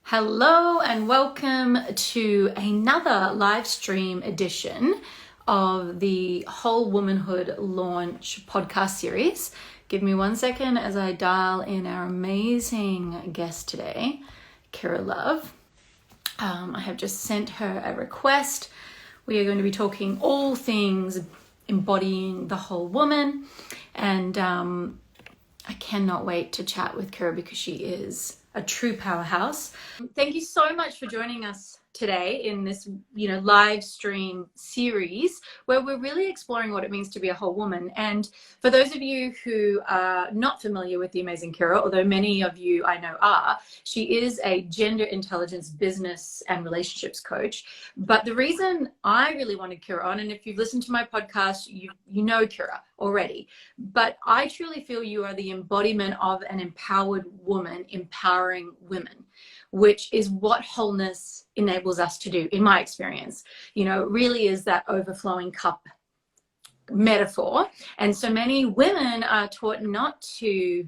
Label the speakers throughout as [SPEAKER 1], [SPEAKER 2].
[SPEAKER 1] Hello and welcome to another live stream edition of the Whole Womanhood Launch podcast series. Give me 1 second as I dial in our amazing guest today, Kira Love. I have just sent her a request. We are going to be talking all things embodying the whole woman, and I cannot wait to chat with Kira because she is a true powerhouse. Thank you so much for joining us today in this, live stream series where we're really exploring what it means to be a whole woman. And for those of you who are not familiar with the amazing Kira, although many of you I know are, she is a gender intelligence business and relationships coach. But the reason I really wanted Kira on, and if you've listened to my podcast, you know Kira already, but I truly feel you are the embodiment of an empowered woman empowering women, which is what wholeness enables us to do, in my experience. It really is that overflowing cup metaphor. And so many women are taught not to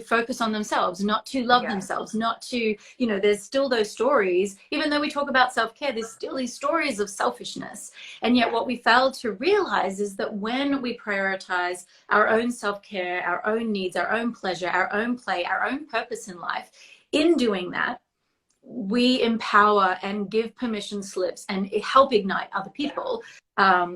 [SPEAKER 1] focus on themselves, not to love themselves, not to, there's still those stories. Even though we talk about self-care, there's still these stories of selfishness. And yet what we fail to realize is that when we prioritize our own self-care, our own needs, our own pleasure, our own play, our own purpose in life, in doing that, we empower and give permission slips and help ignite other people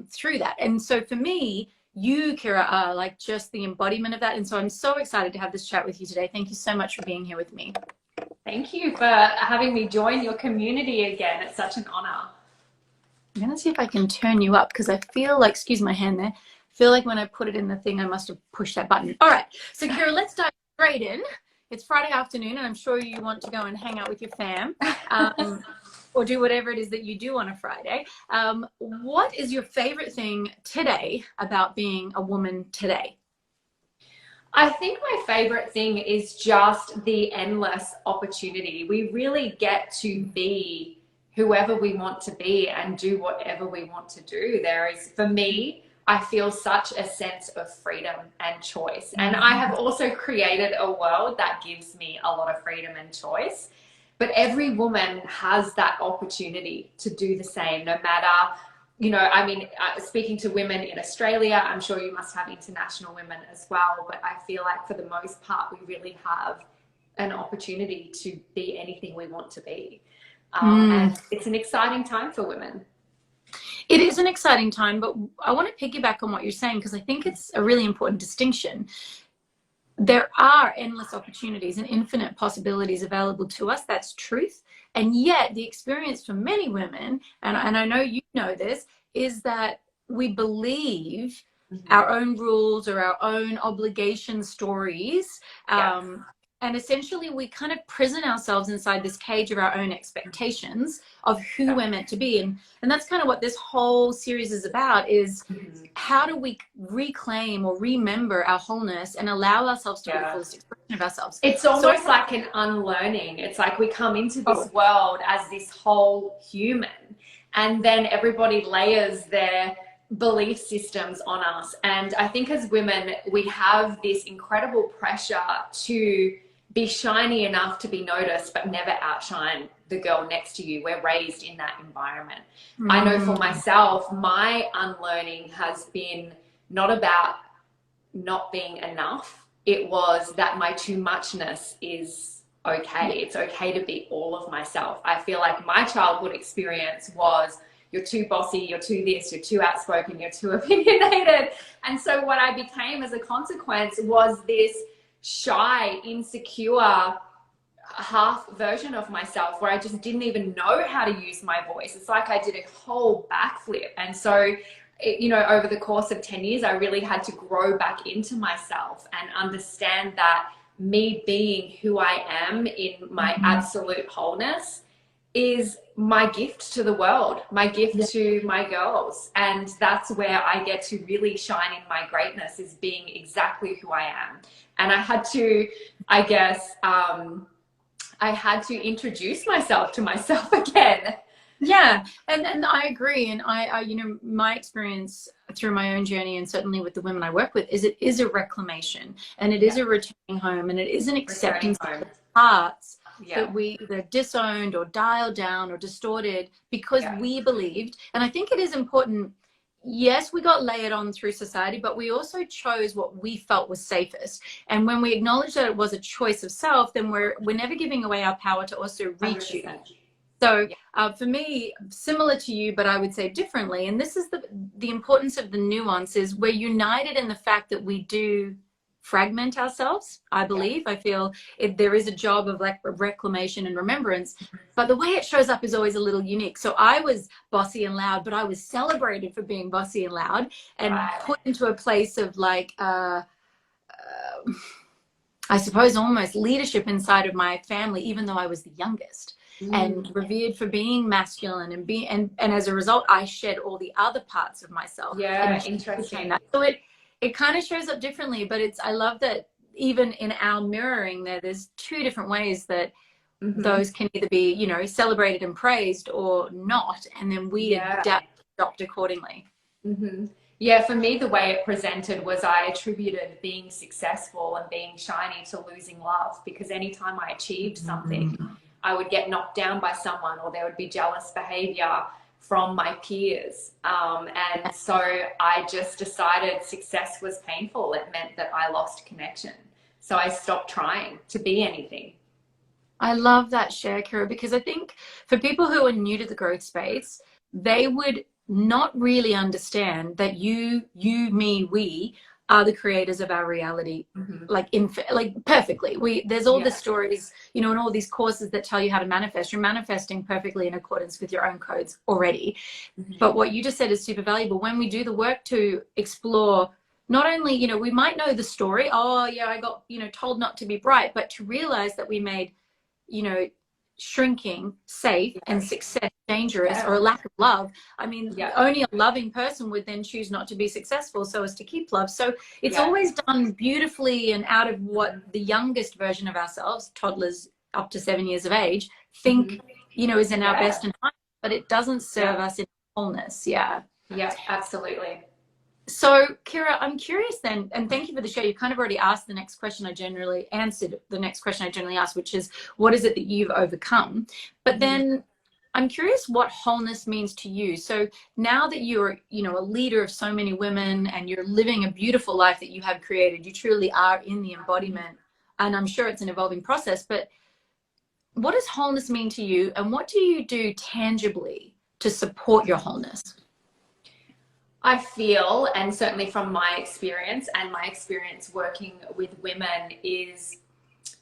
[SPEAKER 1] through that. And so for me, you, Kira, are like just the embodiment of that. And so I'm so excited to have this chat with you today. Thank you so much for being here with me.
[SPEAKER 2] Thank you for having me join your community again. It's such an honor.
[SPEAKER 1] I'm going to see if I can turn you up because I feel like, excuse my hand there, I feel like when I put it in the thing, I must have pushed that button. All right. So Kira, let's dive straight in. It's Friday afternoon and I'm sure you want to go and hang out with your fam. Or do whatever it is that you do on a Friday. What is your favorite thing today about being a woman today?
[SPEAKER 2] I think my favorite thing is just the endless opportunity. We really get to be whoever we want to be and do whatever we want to do. There is, for me, I feel such a sense of freedom and choice. And I have also created a world that gives me a lot of freedom and choice. But every woman has that opportunity to do the same, no matter, speaking to women in Australia, I'm sure you must have international women as well. But I feel like for the most part, we really have an opportunity to be anything we want to be. And it's an exciting time for women.
[SPEAKER 1] It is an exciting time, but I want to piggyback on what you're saying because I think it's a really important distinction. There are endless opportunities and infinite possibilities available to us. That's truth. And yet the experience for many women, and I know you know this, is that we believe our own rules or our own obligation stories. And essentially we kind of prison ourselves inside this cage of our own expectations of who we're meant to be. And that's kind of what this whole series is about, is how do we reclaim or remember our wholeness and allow ourselves to be the fullest expression of ourselves.
[SPEAKER 2] It's almost like an unlearning. It's like we come into this world as this whole human, and then everybody layers their belief systems on us. And I think as women, we have this incredible pressure to be shiny enough to be noticed, but never outshine the girl next to you. We're raised in that environment. I know for myself, my unlearning has been not about not being enough. It was that my too muchness is okay. It's okay to be all of myself. I feel like my childhood experience was, you're too bossy, you're too this, you're too outspoken, you're too opinionated. And so what I became as a consequence was this shy, insecure half version of myself where I just didn't even know how to use my voice. It's like I did a whole backflip. And so, over the course of 10 years, I really had to grow back into myself and understand that me being who I am in my absolute wholeness is my gift to the world, my gift to my girls. And that's where I get to really shine in my greatness, is being exactly who I am. And I had to, I guess, I had to introduce myself to myself again.
[SPEAKER 1] Yeah, and I agree. And I my experience through my own journey, and certainly with the women I work with, is it is a reclamation, and it is a returning home, and it is an acceptance parts
[SPEAKER 2] Yeah.
[SPEAKER 1] that we either disowned or dialed down or distorted because we believed. And I think it is important. Yes, we got layered on through society, but we also chose what we felt was safest. And when we acknowledge that it was a choice of self, then we're never giving away our power to also reach
[SPEAKER 2] 100%.
[SPEAKER 1] you. So for me, similar to you, but I would say differently. And this is the importance of the nuance is we're united in the fact that we do fragment ourselves. I believe, I feel there is a job of like reclamation and remembrance, but the way it shows up is always a little unique. So I was bossy and loud, but I was celebrated for being bossy and loud and put into a place of like, I suppose almost leadership inside of my family, even though I was the youngest. And revered for being masculine and as a result I shed all the other parts of myself.
[SPEAKER 2] Interesting.
[SPEAKER 1] So it kind of shows up differently, but I love that even in our mirroring there's two different ways that those can either be, you know, celebrated and praised or not, and then we adopt accordingly.
[SPEAKER 2] Yeah, for me, the way it presented was I attributed being successful and being shiny to losing love, because anytime I achieved something, I would get knocked down by someone, or there would be jealous behavior from my peers. And so I just decided success was painful. It meant that I lost connection. So I stopped trying to be anything.
[SPEAKER 1] I love that share, Kira, because I think for people who are new to the growth space, they would not really understand that you, me, we are the creators of our reality, like perfectly. There's all the stories, you know, and all these courses that tell you how to manifest. You're manifesting perfectly in accordance with your own codes already. But what you just said is super valuable. When we do the work to explore, not only, you know, we might know the story, oh yeah, I got, you know, told not to be bright, but to realize that we made, you know, shrinking safe and success dangerous, or a lack of love. I mean, only a loving person would then choose not to be successful so as to keep love. So it's always done beautifully and out of what the youngest version of ourselves, toddlers up to 7 years of age, think, you know, is in our best and highest, but it doesn't serve us in wholeness. Yeah,
[SPEAKER 2] absolutely.
[SPEAKER 1] So, Kira, I'm curious then, and thank you for the show. You kind of already asked the next question I generally answered, the next question I generally ask, which is, what is it that you've overcome? But then I'm curious what wholeness means to you. So now that you're, you know, a leader of so many women and you're living a beautiful life that you have created, you truly are in the embodiment, and I'm sure it's an evolving process, but what does wholeness mean to you, and what do you do tangibly to support your wholeness?
[SPEAKER 2] I feel, and certainly from my experience and my experience working with women, is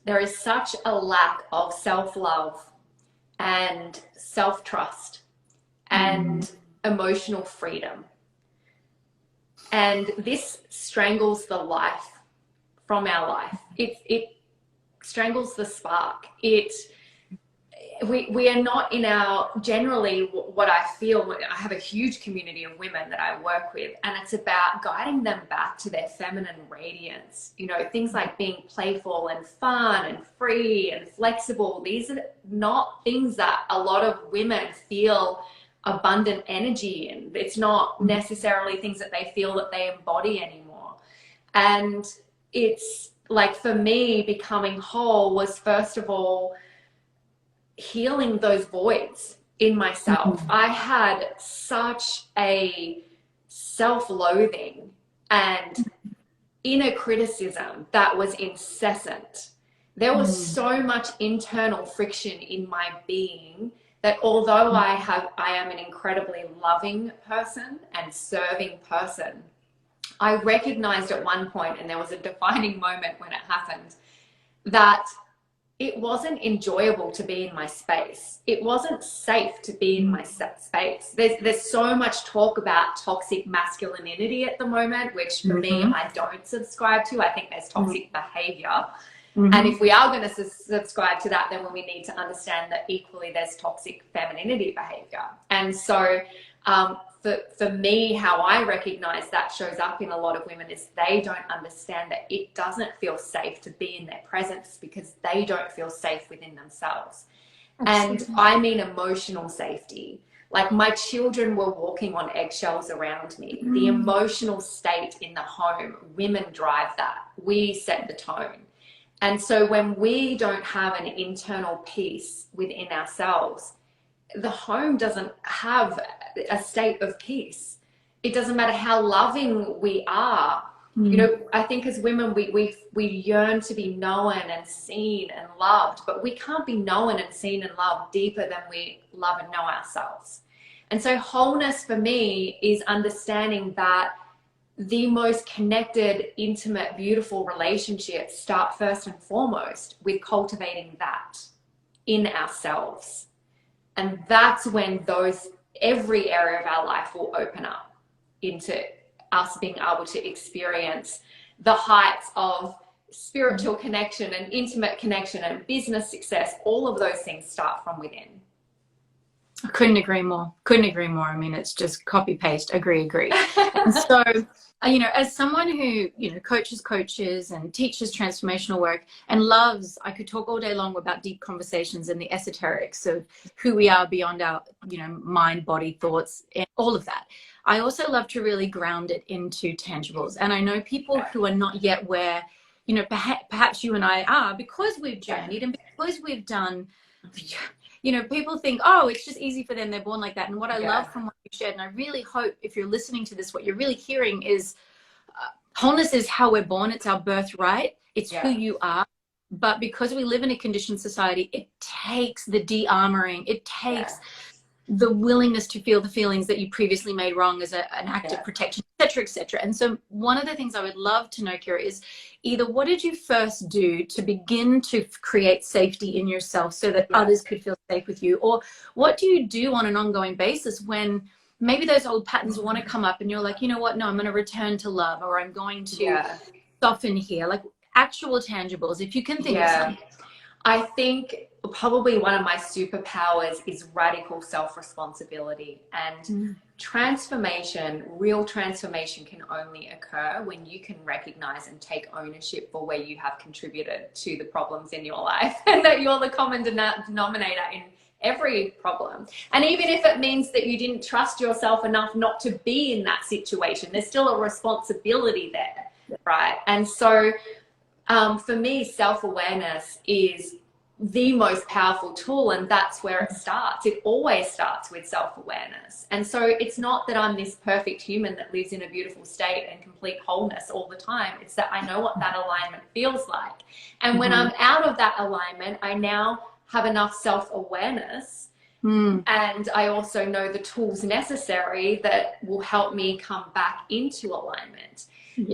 [SPEAKER 2] there is such a lack of self-love and self-trust and emotional freedom. And this strangles the life from our life. It strangles the spark. We are not in our, generally what I feel, I have a huge community of women that I work with, and it's about guiding them back to their feminine radiance. You know, things like being playful and fun and free and flexible. These are not things that a lot of women feel abundant energy in. It's not necessarily things that they feel that they embody anymore. And it's like, for me, becoming whole was first of all healing those voids in myself. I had such a self-loathing and inner criticism that was incessant. There was so much internal friction in my being that although I am an incredibly loving person and serving person, I recognized at one point, and there was a defining moment when it happened, that it wasn't enjoyable to be in my space. It wasn't safe to be in my space. There's so much talk about toxic masculinity at the moment, which for me, I don't subscribe to. I think there's toxic behavior. And if we are going to subscribe to that, then we need to understand that equally there's toxic femininity behavior. And so for me, how I recognize that shows up in a lot of women is they don't understand that it doesn't feel safe to be in their presence because they don't feel safe within themselves. Absolutely. And I mean emotional safety. Like, my children were walking on eggshells around me. The emotional state in the home, women drive that. We set the tone. And so when we don't have an internal peace within ourselves, the home doesn't have a state of peace. It doesn't matter how loving we are. You know, I think as women, we yearn to be known and seen and loved, but we can't be known and seen and loved deeper than we love and know ourselves. And so wholeness for me is understanding that the most connected, intimate, beautiful relationships start first and foremost with cultivating that in ourselves. And that's when every area of our life will open up into us being able to experience the heights of spiritual connection and intimate connection and business success. All of those things start from within.
[SPEAKER 1] I couldn't agree more. Couldn't agree more. I mean, it's just copy paste, agree. And so, you know, as someone who, you know, coaches and teaches transformational work and loves, I could talk all day long about deep conversations and the esoterics of who we are beyond our, you know, mind, body, thoughts, and all of that. I also love to really ground it into tangibles. And I know people who are not yet where, you know, perhaps you and I are, because we've journeyed and because we've done, you know, people think, oh, it's just easy for them. They're born like that. And what I love from what you shared, and I really hope if you're listening to this, what you're really hearing is wholeness is how we're born. It's our birthright. It's who you are. But because we live in a conditioned society, it takes the de-armoring. It takes the willingness to feel the feelings that you previously made wrong as an act of protection, et cetera, et cetera. And so one of the things I would love to know, Kira, is either what did you first do to begin to create safety in yourself so that others could feel safe with you? Or what do you do on an ongoing basis when maybe those old patterns want to come up and you're like, you know what, no, I'm going to return to love, or I'm going to soften here, like actual tangibles, if you can think of some.
[SPEAKER 2] I think probably one of my superpowers is radical self-responsibility, and transformation, real transformation, can only occur when you can recognize and take ownership for where you have contributed to the problems in your life, and that you're the common denominator in every problem. And even if it means that you didn't trust yourself enough not to be in that situation, there's still a responsibility there, right? And so for me, self-awareness is the most powerful tool, and that's where it starts. It always starts with self-awareness. And so it's not that I'm this perfect human that lives in a beautiful state and complete wholeness all the time. It's that I know what that alignment feels like. And when I'm out of that alignment, I now have enough self-awareness, and I also know the tools necessary that will help me come back into alignment.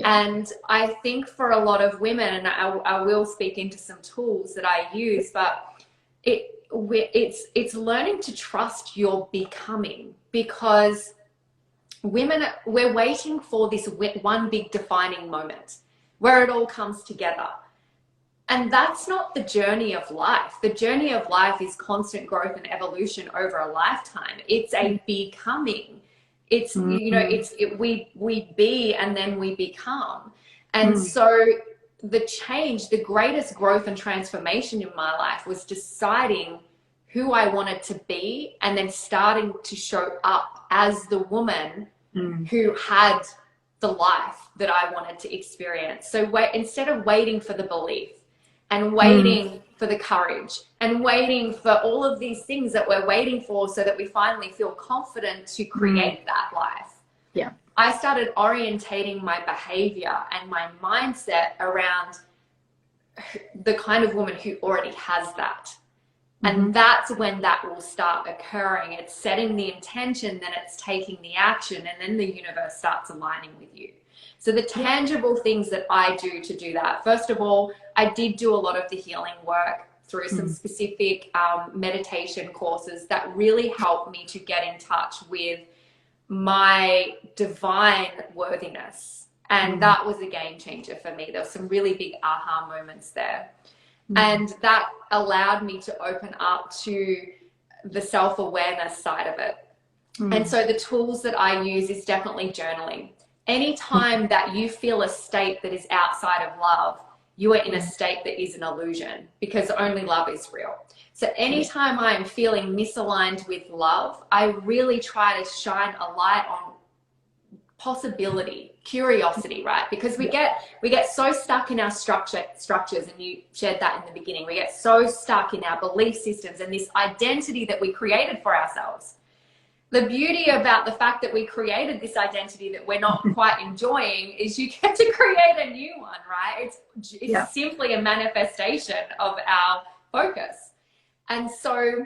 [SPEAKER 2] And I think for a lot of women, and I will speak into some tools that I use, but it's learning to trust your becoming, because women, we're waiting for this one big defining moment where it all comes together. And that's not the journey of life. The journey of life is constant growth and evolution over a lifetime. It's a becoming. It's, you know, we be and then we become. And so the change, the greatest growth and transformation in my life was deciding who I wanted to be, and then starting to show up as the woman who had the life that I wanted to experience. So instead of waiting for the belief and waiting for the courage and waiting for all of these things that we're waiting for so that we finally feel confident to create that life, I started orientating my behavior and my mindset around the kind of woman who already has that. And that's when that will start occurring. It's setting the intention, then it's taking the action, and then the universe starts aligning with you. So the tangible things that I do to do that, first of all, I did do a lot of the healing work through some specific meditation courses that really helped me to get in touch with my divine worthiness. And that was a game changer for me. There were some really big aha moments there. And that allowed me to open up to the self-awareness side of it. And so the tools that I use is definitely journaling. Anytime that you feel a state that is outside of love, you are in a state that is an illusion, because only love is real. So anytime I'm feeling misaligned with love, I really try to shine a light on possibility. curiosity, right? Because we get so stuck in our structures, and you shared that in the beginning. We get so stuck in our belief systems and this identity that we created for ourselves. The beauty about the fact that we created this identity that we're not quite enjoying is you get to create a new one, right? It's simply a manifestation of our focus. And so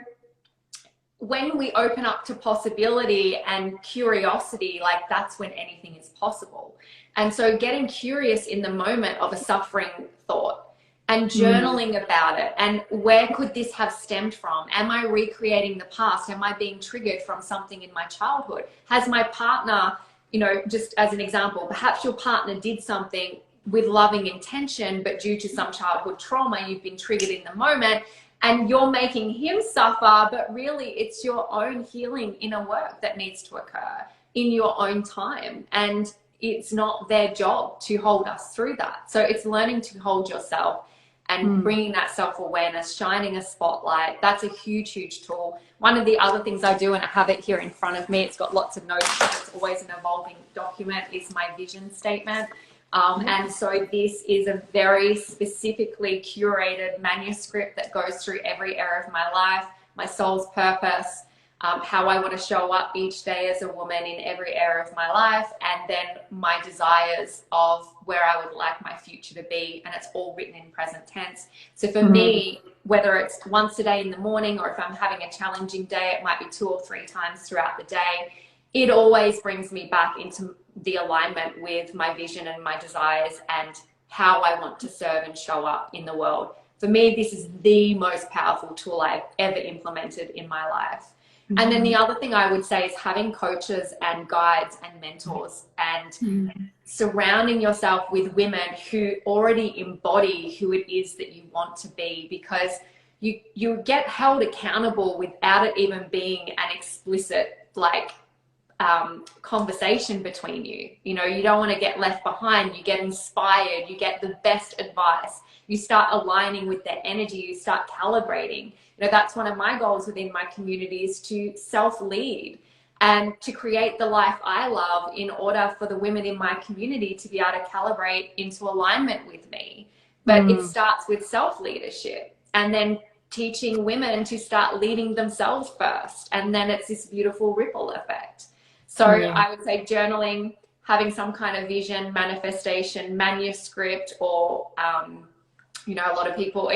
[SPEAKER 2] when we open up to possibility and curiosity, like, that's when anything is possible. And so getting curious in the moment of a suffering thought and journaling about it, and where could this have stemmed from? Am I recreating the past? Am I being triggered from something in my childhood? Has my partner, you know, just as an example, perhaps your partner did something with loving intention, but due to some childhood trauma, you've been triggered in the moment, and you're making him suffer, but really it's your own healing inner work that needs to occur in your own time. And it's not their job to hold us through that. So it's learning to hold yourself and bringing that self-awareness, shining a spotlight. That's a huge, huge tool. One of the other things I do, and I have it here in front of me, it's got lots of notes, it's always an evolving document, is my vision statement. And so this is a very specifically curated manuscript that goes through every area of my life, my soul's purpose, how I want to show up each day as a woman in every area of my life, and then my desires of where I would like my future to be. And it's all written in present tense. So for me, whether it's once a day in the morning, or if I'm having a challenging day, it might be 2 or 3 times throughout the day, it always brings me back into the alignment with my vision and my desires and how I want to serve and show up in the world. For me, this is the most powerful tool I've ever implemented in my life. And then the other thing I would say is having coaches and guides and mentors, and surrounding yourself with women who already embody who it is that you want to be, because you get held accountable without it even being an explicit, like, conversation between you. You know, you don't want to get left behind. You get inspired, you get the best advice, you start aligning with their energy, you start calibrating. You know, that's one of my goals within my community, is to self-lead and to create the life I love, in order for the women in my community to be able to calibrate into alignment with me. But it starts with self-leadership, and then teaching women to start leading themselves first. And then it's this beautiful ripple effect. So I would say journaling, having some kind of vision, manifestation, manuscript, or, you know, a lot of people,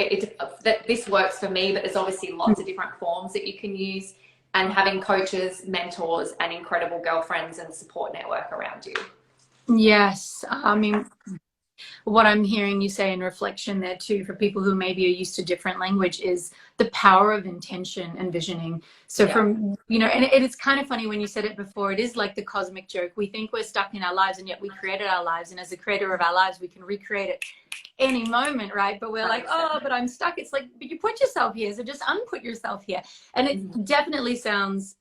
[SPEAKER 2] this works for me, but there's obviously lots of different forms that you can use, and having coaches, mentors, and incredible girlfriends and support network around you.
[SPEAKER 1] Yes. I mean, what I'm hearing you say in reflection there too, for people who maybe are used to different language, is the power of intention and visioning. So from, you know, and it's kind of funny when you said it before, it is like the cosmic joke. We think we're stuck in our lives, and yet we created our lives. And as the creator of our lives, we can recreate it any moment, right? But we're like, oh, but I'm stuck. It's like, but you put yourself here, so just unput yourself here. And it definitely sounds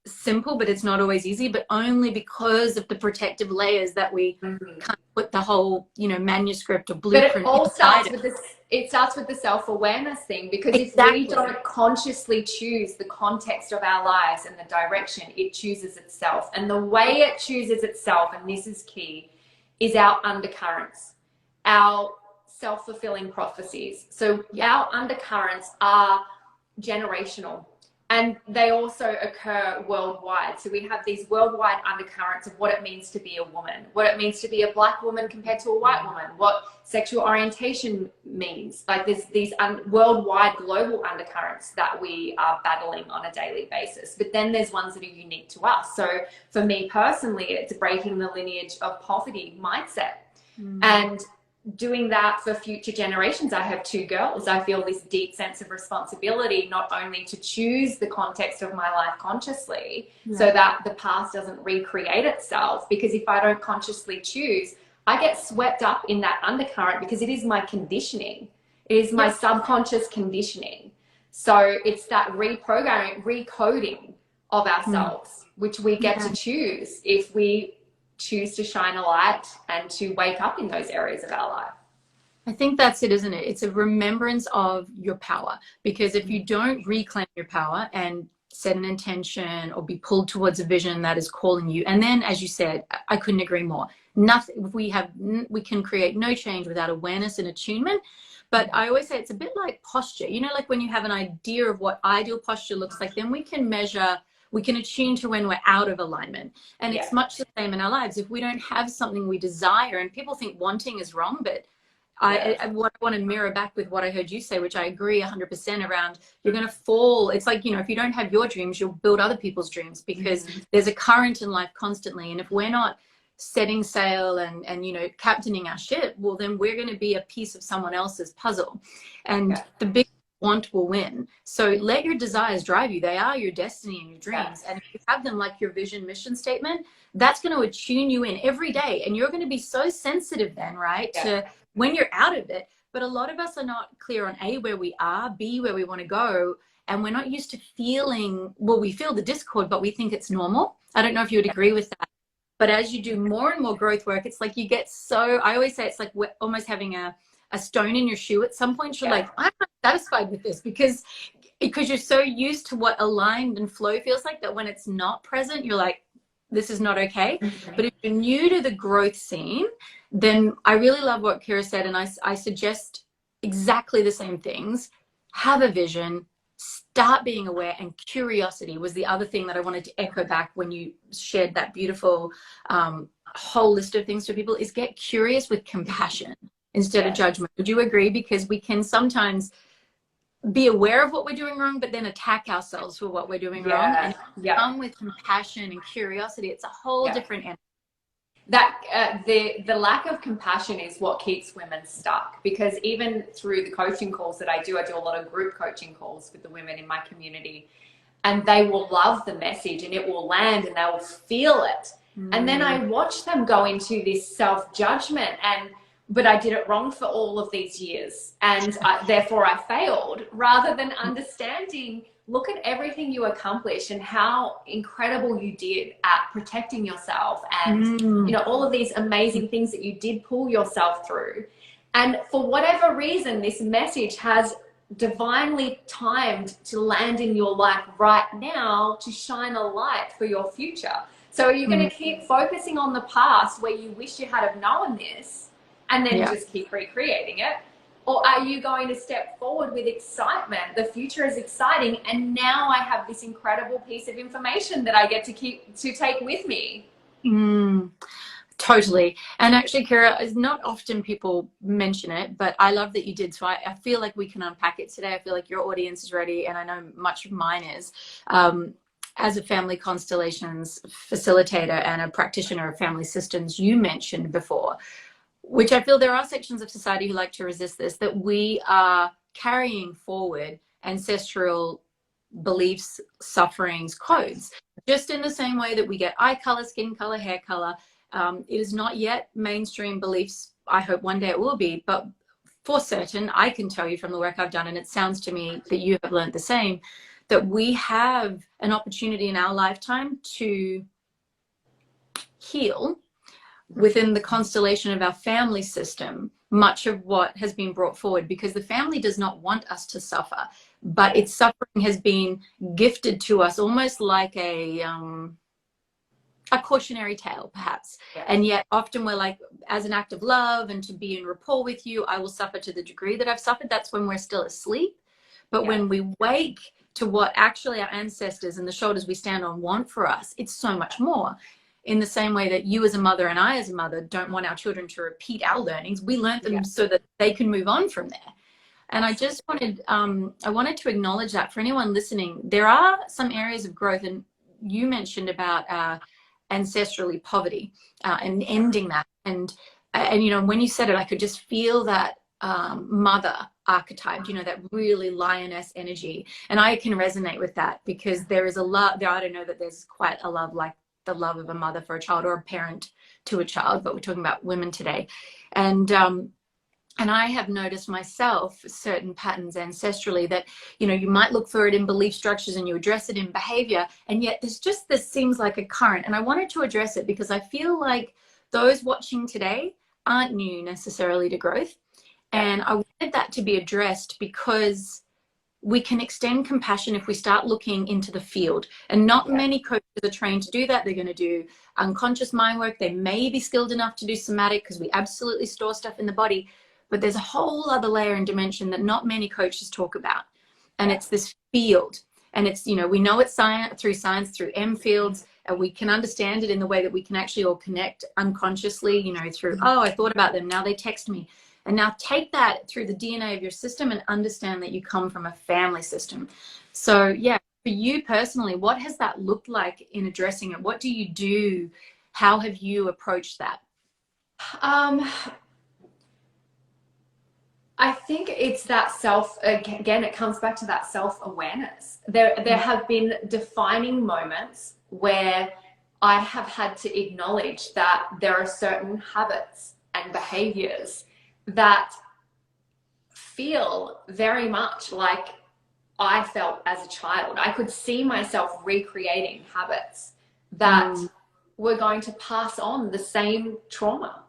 [SPEAKER 1] simple, but it's not always easy, but only because of the protective layers that we can't put the whole, you know, manuscript or blueprint.
[SPEAKER 2] But it all starts with this. It starts with the self-awareness thing, because if we don't consciously choose the context of our lives and the direction, it chooses itself. And the way it chooses itself, and this is key, is our undercurrents, our self-fulfilling prophecies. So our undercurrents are generational, and they also occur worldwide. So we have these worldwide undercurrents of what it means to be a woman, what it means to be a Black woman compared to a white woman, what sexual orientation means. Like there's these worldwide global undercurrents that we are battling on a daily basis. But then there's ones that are unique to us. So for me personally, it's breaking the lineage of poverty mindset. And doing that for future generations. I have 2 girls. I feel this deep sense of responsibility, not only to choose the context of my life consciously, so that the past doesn't recreate itself, because if I don't consciously choose, I get swept up in that undercurrent, because it is my conditioning. It is my subconscious conditioning. So it's that reprogramming, recoding of ourselves, which we get to choose if we choose to shine a light and to wake up in those areas of our life.
[SPEAKER 1] I think that's it, isn't it? It's a remembrance of your power, because if you don't reclaim your power and set an intention or be pulled towards a vision that is calling you. And then, as you said, I couldn't agree more. Nothing, we can create no change without awareness and attunement. But I always say it's a bit like posture. You know, like when you have an idea of what ideal posture looks like, then we can measure, we can attune to when we're out of alignment. And it's much the same in our lives. If we don't have something we desire, and people think wanting is wrong, but what I want to mirror back with what I heard you say, which I agree 100% around, you're going to fall. It's like, you know, if you don't have your dreams, you'll build other people's dreams, because there's a current in life constantly. And if we're not setting sail and you know, captaining our ship, well, then we're going to be a piece of someone else's puzzle. And the big want will win. So let your desires drive you. They are your destiny and your dreams. And if you have them like your vision mission statement, that's going to attune you in every day. And you're going to be so sensitive then, right? To when you're out of it. But a lot of us are not clear on A, where we are, B, where we want to go. And we're not used to feeling, well, we feel the discord, but we think it's normal. I don't know if you would agree with that. But as you do more and more growth work, it's like you get so, I always say it's like we're almost having a stone in your shoe. At some point you're like, I'm not satisfied with this, because you're so used to what aligned and flow feels like, that when it's not present, you're like, this is not okay. But if you're new to the growth scene, then I really love what Kira said. And I suggest exactly the same things. Have a vision, start being aware, and curiosity was the other thing that I wanted to echo back when you shared that beautiful whole list of things for people, is get curious with compassion instead of judgment. Would you agree? Because we can sometimes be aware of what we're doing wrong, but then attack ourselves for what we're doing wrong. And come with compassion and curiosity, it's a whole different energy.
[SPEAKER 2] That the lack of compassion is what keeps women stuck, because even through the coaching calls that I do a lot of group coaching calls with the women in my community, and they will love the message and it will land and they will feel it. And then I watch them go into this self-judgment but I did it wrong for all of these years, and therefore I failed, rather than understanding, look at everything you accomplished and how incredible you did at protecting yourself, and you know, all of these amazing things that you did pull yourself through. And for whatever reason, this message has divinely timed to land in your life right now to shine a light for your future. So are you going to keep focusing on the past where you wish you had have known this, and then just keep recreating it? Or are you going to step forward with excitement? The future is exciting, and now I have this incredible piece of information that I get to take with me.
[SPEAKER 1] Totally. And actually, Kira, is not often people mention it, but I love that you did. So I feel like we can unpack it today. I feel like your audience is ready, and I know much of mine is. As a family constellations facilitator and a practitioner of family systems, you mentioned before, which I feel there are sections of society who like to resist this, that we are carrying forward ancestral beliefs, sufferings, codes, just in the same way that we get eye color, skin color, hair color. It is not yet mainstream beliefs. I hope one day it will be, but for certain, I can tell you from the work I've done, and it sounds to me that you have learned the same, that we have an opportunity in our lifetime to heal within the constellation of our family system much of what has been brought forward, because the family does not want us to suffer, but its suffering has been gifted to us almost like a cautionary tale, perhaps. And yet often we're like, as an act of love and to be in rapport with you, I will suffer to the degree that I've suffered. That's when we're still asleep. But when we wake to what actually our ancestors and the shoulders we stand on want for us, it's so much more. In the same way that you as a mother and I as a mother don't want our children to repeat our learnings, we learned them so that they can move on from there. And I just wanted, I wanted to acknowledge that for anyone listening, there are some areas of growth, and you mentioned about ancestrally poverty and ending that. And you know, when you said it, I could just feel that mother archetype, you know, that really lioness energy. And I can resonate with that, because there is a love there. I don't know that there's quite a love like the love of a mother for a child, or a parent to a child, but we're talking about women today. And I have noticed myself certain patterns ancestrally that, you know, you might look for it in belief structures and you address it in behavior, and yet there's just, this seems like a current. And I wanted to address it because I feel like those watching today aren't new necessarily to growth. And I wanted that to be addressed because we can extend compassion if we start looking into the field. And not many coaches are trained to do that. They're going to do unconscious mind work. They may be skilled enough to do somatic, because we absolutely store stuff in the body. But there's a whole other layer and dimension that not many coaches talk about. And it's this field. And it's, you know, we know it's science, through M fields, and we can understand it in the way that we can actually all connect unconsciously, you know, through, oh, I thought about them, now they text me. And now take that through the DNA of your system and understand that you come from a family system. So yeah, for you personally, what has that looked like in addressing it? What do you do? How have you approached that?
[SPEAKER 2] I think it's that again, it comes back to that self-awareness. There have been defining moments where I have had to acknowledge that there are certain habits and behaviors that feel very much like I felt as a child. I could see myself recreating habits that were going to pass on the same trauma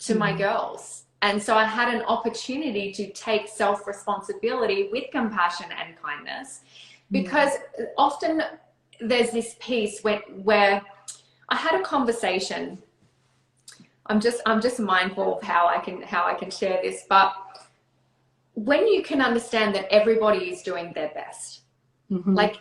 [SPEAKER 2] to my girls. And so I had an opportunity to take self-responsibility with compassion and kindness, because often there's this piece where I had a conversation. I'm just mindful of how I can share this, but when you can understand that everybody is doing their best, like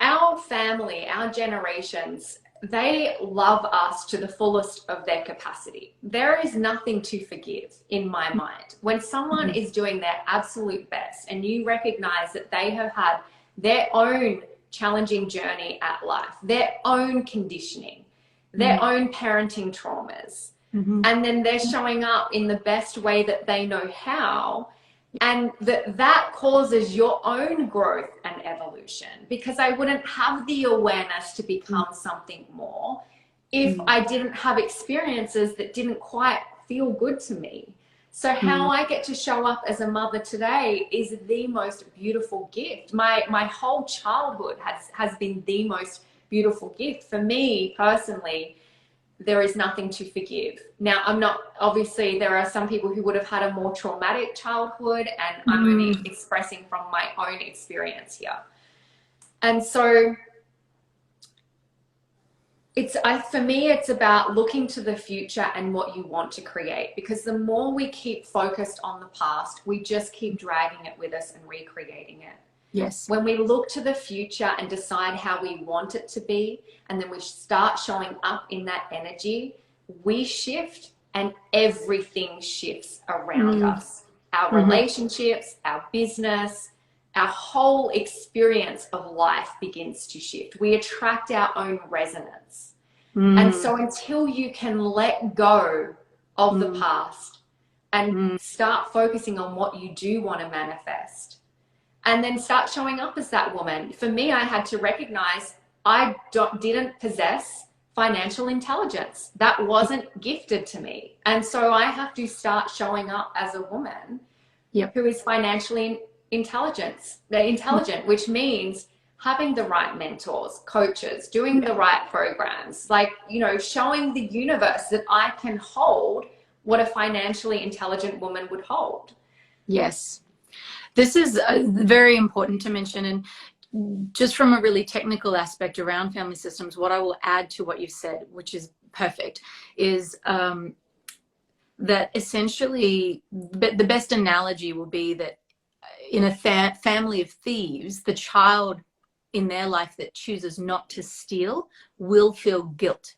[SPEAKER 2] our family, our generations, they love us to the fullest of their capacity. There is nothing to forgive in my mind. When someone is doing their absolute best and you recognize that they have had their own challenging journey at life, their own conditioning, their own parenting traumas, and then they're showing up in the best way that they know how, and that causes your own growth and evolution, because I wouldn't have the awareness to become something more if I didn't have experiences that didn't quite feel good to me. So how I get to show up as a mother today is the most beautiful gift. My whole childhood has been the most beautiful gift. For me personally, there is nothing to forgive. Now, obviously there are some people who would have had a more traumatic childhood, and I'm only expressing from my own experience here. And so for me, it's about looking to the future and what you want to create, because the more we keep focused on the past, we just keep dragging it with us and recreating it.
[SPEAKER 1] Yes.
[SPEAKER 2] When we look to the future and decide how we want it to be, and then we start showing up in that energy, we shift and everything shifts around us. Our relationships, our business, our whole experience of life begins to shift. We attract our own resonance. And so until you can let go of the past and start focusing on what you do want to manifest, and then start showing up as that woman. For me, I had to recognize I didn't possess financial intelligence. That wasn't gifted to me. And so I have to start showing up as a woman who is financially intelligent, which means having the right mentors, coaches, doing the right programs, like, you know, showing the universe that I can hold what a financially intelligent woman would hold.
[SPEAKER 1] Yes. This is very important to mention. And just from a really technical aspect around family systems, what I will add to what you've said, which is perfect, is that essentially the best analogy will be that in a family of thieves, the child in their life that chooses not to steal will feel guilt.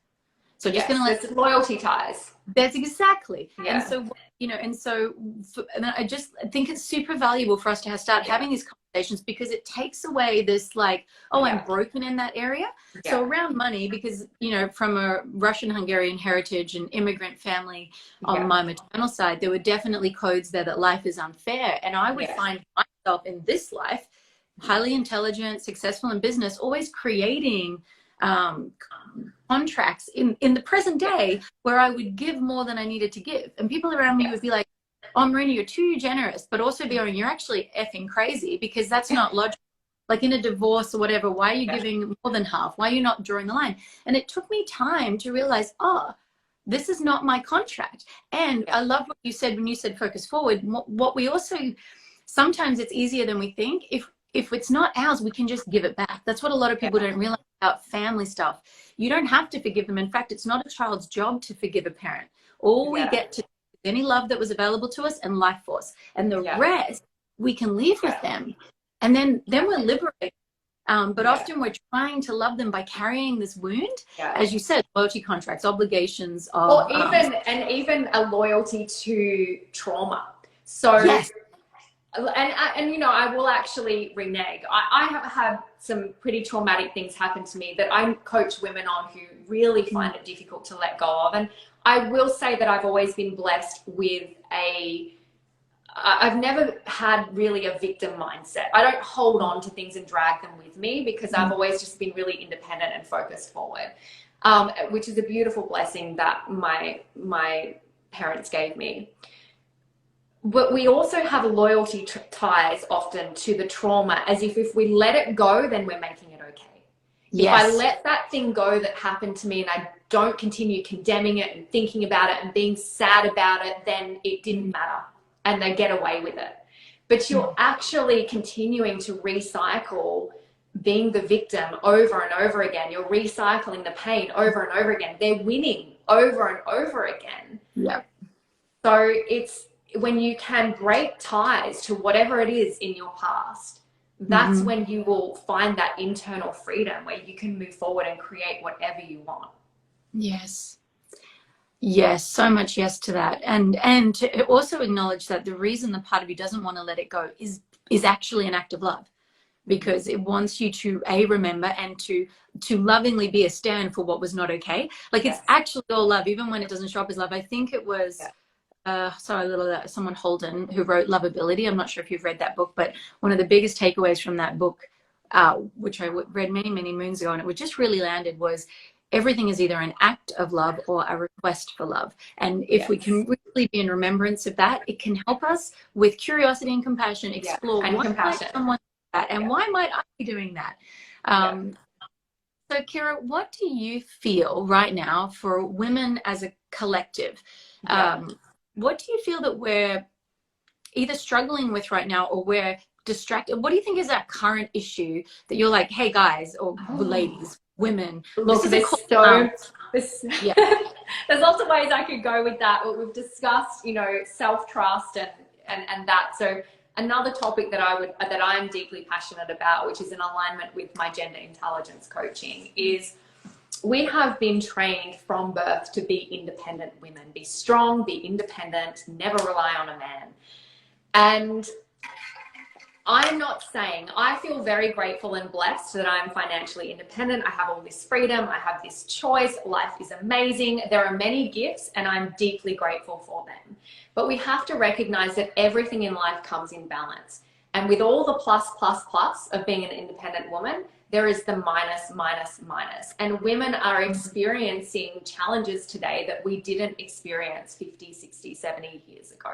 [SPEAKER 1] So just going to let
[SPEAKER 2] loyalty ties.
[SPEAKER 1] That's exactly.
[SPEAKER 2] Yeah.
[SPEAKER 1] And so, you know, and I just think it's super valuable for us to start having these conversations, because it takes away this like, oh, I'm broken in that area. So around money, because, you know, from a Russian Hungarian heritage and immigrant family on my maternal side, there were definitely codes there that life is unfair. And I would find myself in this life, highly intelligent, successful in business, always creating contracts in the present day where I would give more than I needed to give. And people around me would be like, oh, Marina, you're too generous, but also be going, you're actually effing crazy, because that's not logical. Like in a divorce or whatever, why are you giving more than half? Why are you not drawing the line? And it took me time to realize, oh, this is not my contract. And I love what you said when you said focus forward. What we also, sometimes it's easier than we think. if it's not ours, we can just give it back. That's what a lot of people don't realize about family stuff. You don't have to forgive them. In fact, it's not a child's job to forgive a parent. All we get to any love that was available to us and life force, and the rest we can leave with them, and then we're liberated. But often we're trying to love them by carrying this wound, as you said, loyalty contracts, obligations of,
[SPEAKER 2] or even a loyalty to trauma. So and you know, I will actually renege. I have had some pretty traumatic things happen to me that I coach women on who really find it difficult to let go of. And I will say that I've always been blessed with I've never had really a victim mindset. I don't hold on to things and drag them with me, because I've always just been really independent and focused forward, which is a beautiful blessing that my parents gave me. But we also have loyalty ties often to the trauma, as if we let it go, then we're making it okay. If I let that thing go that happened to me and I don't continue condemning it and thinking about it and being sad about it, then it didn't matter and they get away with it. But you're actually continuing to recycle being the victim over and over again. You're recycling the pain over and over again. They're winning over and over again. So it's when you can break ties to whatever it is in your past, that's when you will find that internal freedom where you can move forward and create whatever you want.
[SPEAKER 1] Yes, so much yes to that. And to also acknowledge that the reason the part of you doesn't want to let it go is actually an act of love, because it wants you to remember and to lovingly be a stand for what was not okay. Like it's actually all love, even when it doesn't show up as love. I think it was someone Holden who wrote Lovability. I'm not sure if you've read that book, but one of the biggest takeaways from that book, which I read many moons ago, and it just really landed, was everything is either an act of love or a request for love. And if we can really be in remembrance of that, it can help us with curiosity and compassion explore
[SPEAKER 2] and
[SPEAKER 1] why
[SPEAKER 2] compassion.
[SPEAKER 1] might someone do that, and why might I be doing that. So Kira, what do you feel right now for women as a collective? What do you feel that we're either struggling with right now, or we're distracted? What do you think is that current issue that you're like, hey guys, or ladies, women,
[SPEAKER 2] look, there's lots of ways I could go with that, but we've discussed, you know, self-trust and that. So another topic that I'm deeply passionate about, which is in alignment with my gender intelligence coaching, is we have been trained from birth to be independent women, be strong, be independent, never rely on a man. And I'm not saying, I feel very grateful and blessed that I'm financially independent. I have all this freedom. I have this choice. Life is amazing. There are many gifts and I'm deeply grateful for them. But we have to recognize that everything in life comes in balance. And with all the plus of being an independent woman, there is the minus. And women are experiencing challenges today that we didn't experience 50, 60, 70 years ago.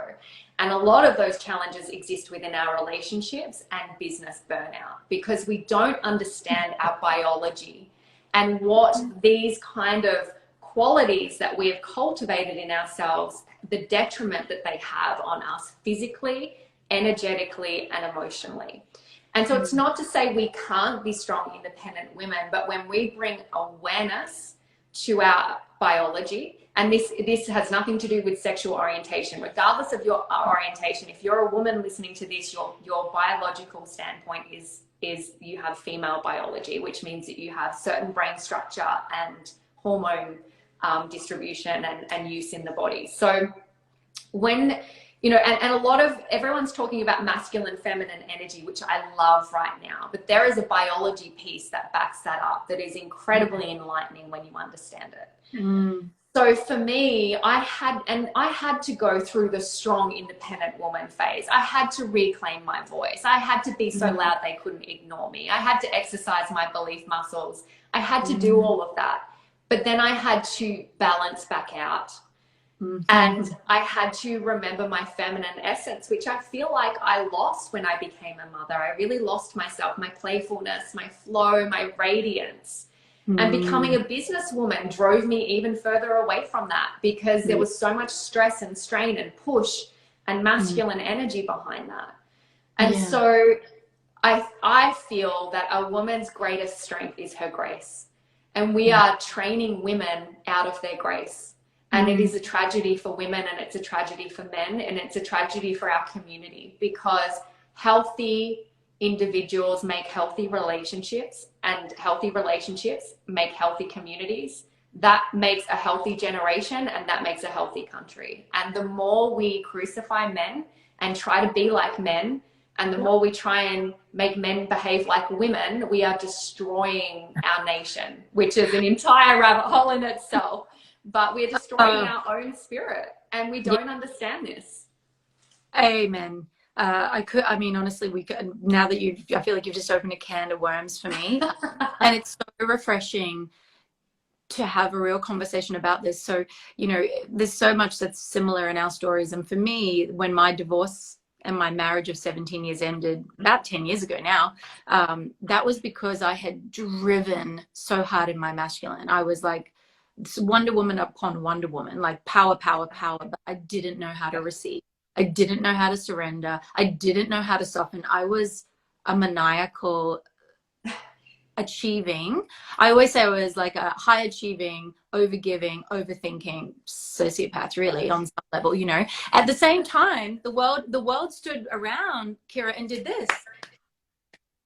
[SPEAKER 2] And a lot of those challenges exist within our relationships and business burnout, because we don't understand our biology and what these kind of qualities that we have cultivated in ourselves, the detriment that they have on us physically, energetically, and emotionally. And so it's not to say we can't be strong, independent women, but when we bring awareness to our biology, and this has nothing to do with sexual orientation, regardless of your orientation, if you're a woman listening to this, your biological standpoint is you have female biology, which means that you have certain brain structure and hormone distribution and use in the body. So when you know, and a lot of everyone's talking about masculine, feminine energy, which I love right now, but there is a biology piece that backs that up that is incredibly enlightening when you understand it. So for me, I had to go through the strong, independent woman phase. I had to reclaim my voice. I had to be so loud they couldn't ignore me. I had to exercise my belief muscles. I had to do all of that. But then I had to balance back out. And I had to remember my feminine essence, which I feel like I lost when I became a mother. I really lost myself, my playfulness, my flow, my radiance. And becoming a businesswoman drove me even further away from that, because there was so much stress and strain and push and masculine energy behind that. And so I feel that a woman's greatest strength is her grace. And we are training women out of their grace. And it is a tragedy for women, and it's a tragedy for men, and it's a tragedy for our community, because healthy individuals make healthy relationships, and healthy relationships make healthy communities. That makes a healthy generation, and that makes a healthy country. And the more we crucify men and try to be like men, and the more we try and make men behave like women, we are destroying our nation, which is an entire rabbit hole in itself. But we're destroying our own spirit, and we don't understand this.
[SPEAKER 1] Amen. I mean, honestly, we could, now that I feel like you've just opened a can of worms for me. And it's so refreshing to have a real conversation about this. So, there's so much that's similar in our stories. And for me, when my divorce and my marriage of 17 years ended about 10 years ago now, that was because I had driven so hard in my masculine. I was like Wonder Woman upon Wonder Woman, like power, power, power, but I didn't know how to receive. I didn't know how to surrender. I didn't know how to soften. I was a maniacal achieving. I always say I was like a high achieving, overgiving, overthinking sociopath, really, on some level, At the same time, the world stood around, Kira, and did this.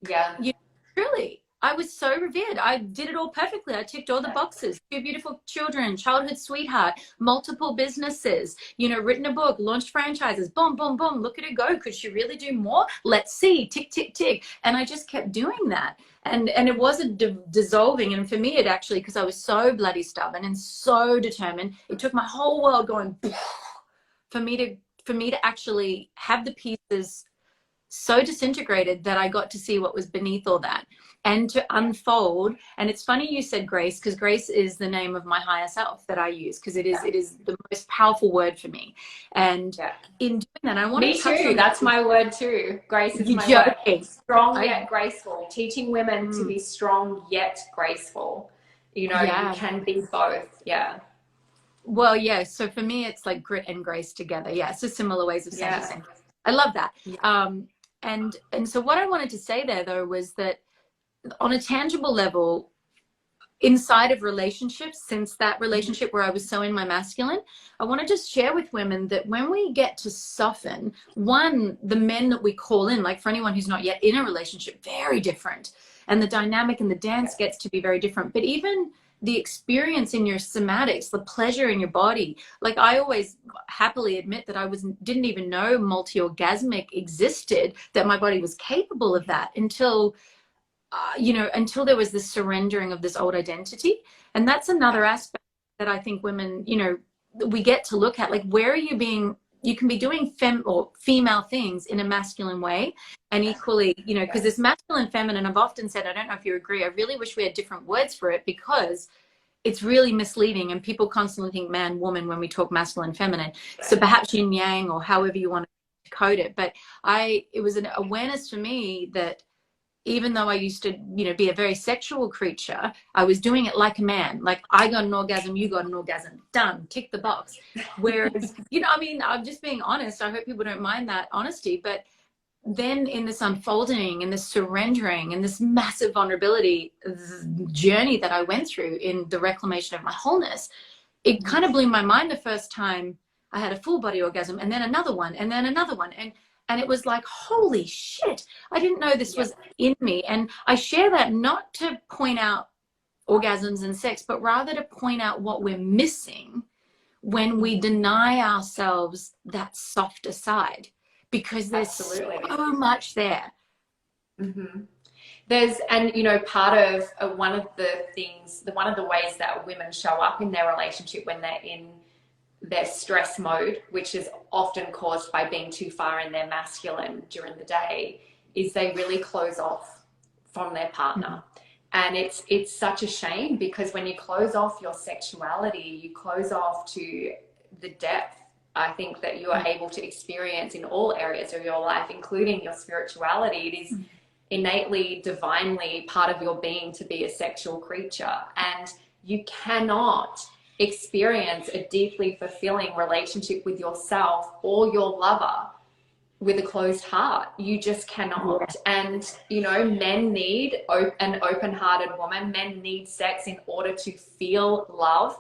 [SPEAKER 2] Yeah.
[SPEAKER 1] Truly. I was so revered. I did it all perfectly. I ticked all the boxes. 2 beautiful children, childhood sweetheart, multiple businesses, written a book, launched franchises, boom, boom, boom. Look at her go. Could she really do more? Let's see. Tick, tick, tick. And I just kept doing that. And it wasn't dissolving. And for me, it actually, because I was so bloody stubborn and so determined, it took my whole world going for me to actually have the pieces so disintegrated that I got to see what was beneath all that and to unfold. And it's funny you said grace, because grace is the name of my higher self that I use, because it is the most powerful word for me. And in doing that, I want
[SPEAKER 2] to touch on that's my word too. Grace is my word. Strong yet graceful. Teaching women to be strong yet graceful. You can be both. Yeah.
[SPEAKER 1] Well, yeah. So for me, it's like grit and grace together. Yeah. So similar ways of saying it. I love that. Yeah. And so what I wanted to say there, though, was that on a tangible level, inside of relationships, since that relationship where I was so in my masculine, I want to just share with women that when we get to soften, one, the men that we call in, like for anyone who's not yet in a relationship, very different. And the dynamic and the dance gets to be very different. But even the experience in your somatics, the pleasure in your body. Like I always happily admit that I didn't even know multi-orgasmic existed, that my body was capable of that until until there was this surrendering of this old identity. And that's another aspect that I think women, we get to look at, like, where are you can be doing female things in a masculine way. And equally, because this masculine feminine, I've often said, I don't know if you agree, I really wish we had different words for it, because it's really misleading and people constantly think man, woman when we talk masculine, feminine. So perhaps yin yang or however you want to code it. But it was an awareness for me that even though I used to, be a very sexual creature, I was doing it like a man. Like I got an orgasm, you got an orgasm, done, tick the box. Whereas, I'm just being honest. I hope people don't mind that honesty. But then in this unfolding and this surrendering and this massive vulnerability journey that I went through in the reclamation of my wholeness, it kind of blew my mind the first time I had a full body orgasm, and then another one, and then another one. And it was like, holy shit, I didn't know this was in me. And I share that not to point out orgasms and sex, but rather to point out what we're missing when we deny ourselves that softer side, because there's so much there.
[SPEAKER 2] Mm-hmm. Part of one of the ways that women show up in their relationship when they're in their stress mode, which is often caused by being too far in their masculine during the day, is they really close off from their partner. And it's such a shame, because when you close off your sexuality, you close off to the depth, I think, that you are able to experience in all areas of your life, including your spirituality. It is innately, divinely part of your being to be a sexual creature. And you cannot experience a deeply fulfilling relationship with yourself or your lover with a closed heart. You just cannot. And, you know, men need an open-hearted woman. Men need sex in order to feel love,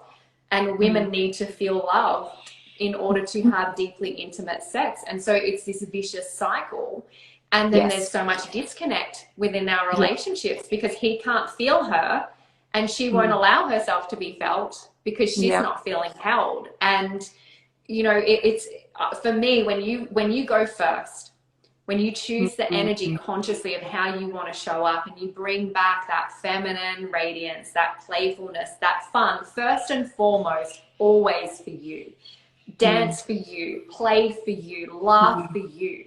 [SPEAKER 2] and women need to feel love in order to have deeply intimate sex. And so it's this vicious cycle. And then there's so much disconnect within our relationships because he can't feel her, and she won't allow herself to be felt because she's not feeling held. And, you know, it's for me, when you go first, when you choose the energy consciously of how you want to show up, and you bring back that feminine radiance, that playfulness, that fun, first and foremost, always for you. Dance for you, play for you, laugh for you.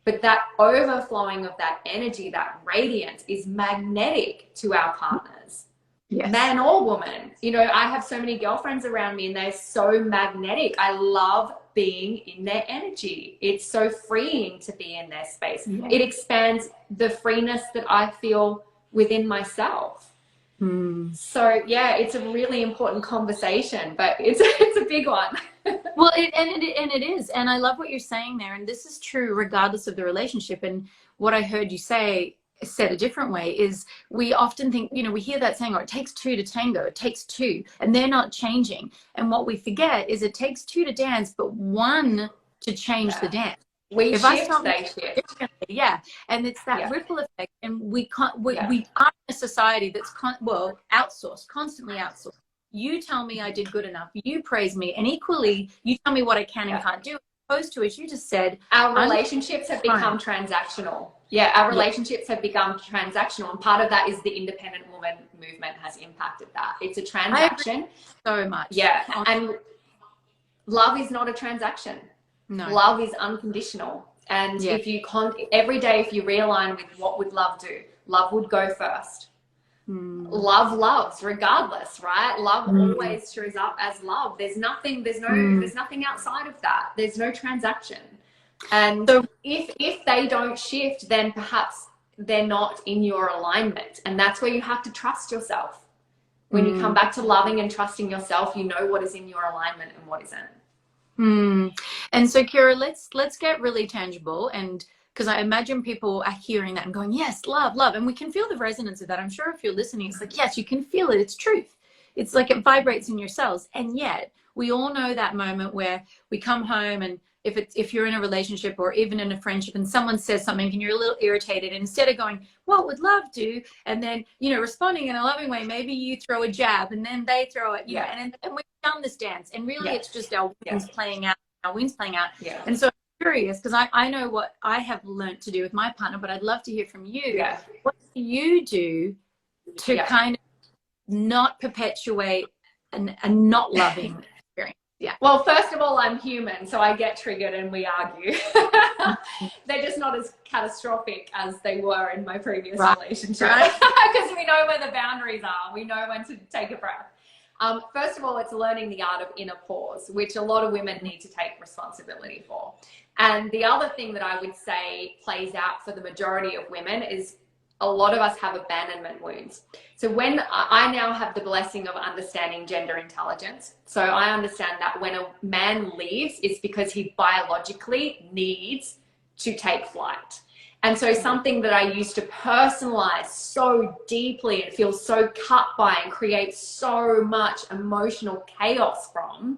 [SPEAKER 2] But that overflowing of that energy, that radiance, is magnetic to our partners, man or woman. You know, I have so many girlfriends around me and they're so magnetic. I love being in their energy. It's so freeing to be in their space. It expands the freeness that I feel within myself. So yeah, it's a really important conversation, but it's a big one.
[SPEAKER 1] Well, it is, and I love what you're saying there, and this is true regardless of the relationship. And what I heard you say, said a different way, is we often think, you know, we hear that saying, oh, it takes two to tango, it takes two, and they're not changing. And what we forget is it takes two to dance, but one to change the dance.
[SPEAKER 2] If shift, they shift.
[SPEAKER 1] And it's that ripple effect, and we can't. We are in a society that's outsourced, constantly outsourced. You tell me I did good enough. You praise me, and equally, you tell me what I can and can't do. As opposed to, as you just said,
[SPEAKER 2] our relationships have become transactional. Yeah, our relationships have become transactional, and part of that is the independent woman movement has impacted that. It's a transaction.
[SPEAKER 1] So much.
[SPEAKER 2] Yeah, and love is not a transaction. No. Love is unconditional. And if you every day, if you realign with what would love do, love would go first. Love loves regardless, right? Love always shows up as love. There's nothing outside of that. There's no transaction. And so if they don't shift, then perhaps they're not in your alignment. And that's where you have to trust yourself. When you come back to loving and trusting yourself, you know what is in your alignment and what isn't.
[SPEAKER 1] And so, Kira, let's get really tangible, and because I imagine people are hearing that and going, yes, love, love, and we can feel the resonance of that. I'm sure if you're listening, it's like, yes, you can feel it. It's truth. It's like it vibrates in your cells. And yet we all know that moment where we come home, and if you're in a relationship or even in a friendship and someone says something and you're a little irritated, and instead of going, what would love do? And then, you know, responding in a loving way, maybe you throw a jab and then they throw it, you know, and we've done this dance, and really it's just our wings playing out, And so I'm curious, because I know what I have learned to do with my partner, but I'd love to hear from you. What do you do to kind of not perpetuate a not loving experience?
[SPEAKER 2] Well, first of all, I'm human, so I get triggered and we argue. They're just not as catastrophic as they were in my previous relationship. Because we know where the boundaries are. We know when to take a breath. First of all, it's learning the art of inner pause, which a lot of women need to take responsibility for. And the other thing that I would say plays out for the majority of women is a lot of us have abandonment wounds. So when I now have the blessing of understanding gender intelligence, so I understand that when a man leaves, it's because he biologically needs to take flight. And so something that I used to personalize so deeply and feel so cut by and create so much emotional chaos from,